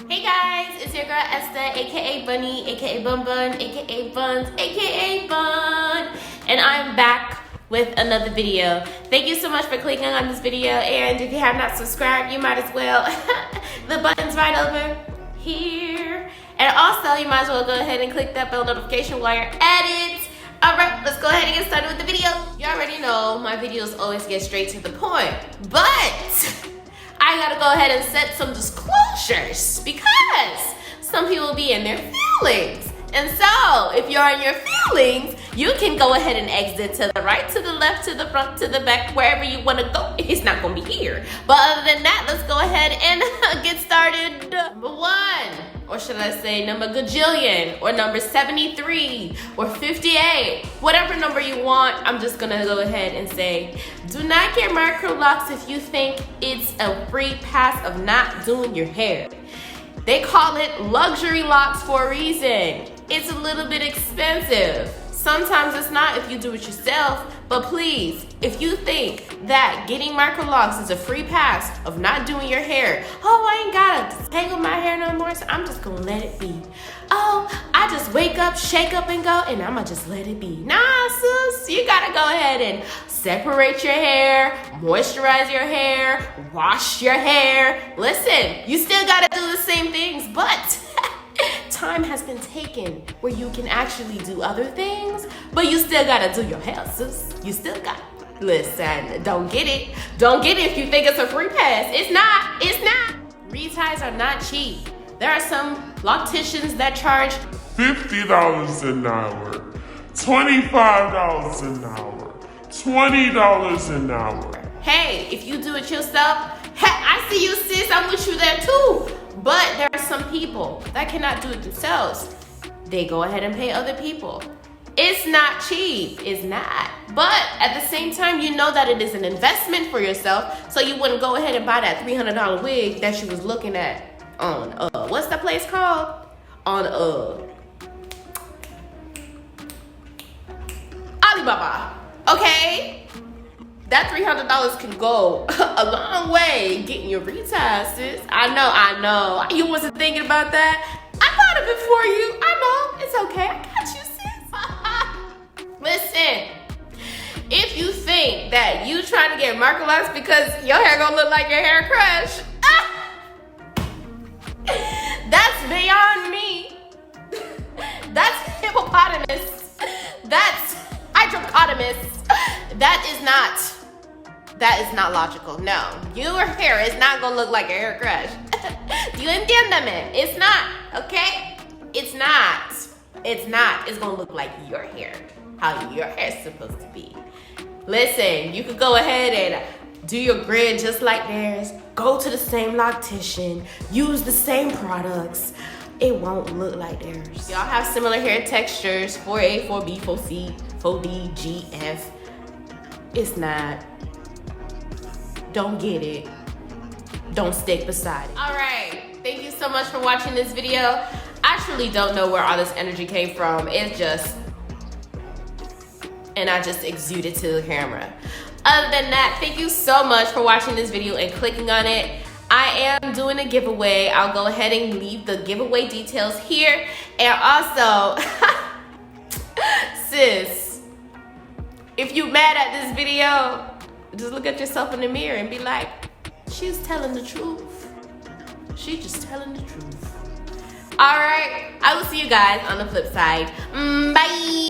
Hey guys, it's your girl Esther, aka Bunny, aka Bun Bun, aka Buns, aka Bun, and I'm back with another video. Thank you so much for clicking on this video, and if you have not subscribed, you might as well. The button's right over here, and also you might as well go ahead and click that bell notification while you're at it. Alright, let's go ahead and get started with the video. You already know my videos always get straight to the point, but I gotta go ahead and set some disclosures because some people be in their feelings. And so, if you're in your feelings, you can go ahead and exit to the right, to the left, to the front, to the back, wherever you wanna go. It's not gonna be here. But other than that, let's go ahead and get started. Number one, or should I say number gajillion, or number 73, or 58, whatever number you want. I'm just gonna go ahead and say, do not get Microlocs if you think it's a free pass of not doing your hair. They call it luxury locks for a reason. It's a little bit expensive. Sometimes it's not if you do it yourself, but please, if you think that getting Microlocs is a free pass of not doing your hair, oh, I ain't gotta tangle my hair no more, so I'm just gonna let it be. Oh, I just wake up, shake up and go, and I'ma just let it be. Nah, sis, you gotta go ahead and separate your hair, moisturize your hair, wash your hair. Listen, you still gotta do the same things, but time has been taken where you can actually do other things, but you still gotta do your hair, sis. You still got it. Listen, don't get it. Don't get it if you think it's a free pass. It's not. It's not. Reties are not cheap. There are some locticians that charge $50 an hour, $25 an hour, $20 an hour. Hey, if you do it yourself, hey, I see you, sis. I'm with you there too. But there are some people that cannot do it themselves. They go ahead and pay other people. It's not cheap, it's not. But at the same time, you know that it is an investment for yourself, so you wouldn't go ahead and buy that $300 wig that you was looking at on, what's that place called? On, Alibaba, okay? That $300 can go a long way getting your reties, sis. I know. You wasn't thinking about that. I thought of it for you. I know. It's okay. I got you, sis. Listen, if you think that you trying to get Microlocs because your hair gonna look like your hair crush, that's beyond me. That's hippopotamus. That's hydropotamus. That is not logical. No, your hair is not gonna look like your hair crush. You entiéndeme? It's not, okay? It's not. It's not. It's gonna look like your hair, how your hair's supposed to be. Listen, you could go ahead and do your grid just like theirs. Go to the same loctician. Use the same products. It won't look like theirs. Y'all have similar hair textures, 4A, 4B, 4C, 4D, G, F. It's not. Don't get it. Don't stick beside it. All right, thank you so much for watching this video. I truly don't know where all this energy came from. It's just, and I just exuded to the camera. Other than that, thank you so much for watching this video and clicking on it. I am doing a giveaway. I'll go ahead and leave the giveaway details here. And also, sis, if you mad at this video, just look at yourself in the mirror and be like, she's telling the truth. She's just telling the truth. All right, I will see you guys on the flip side. Bye.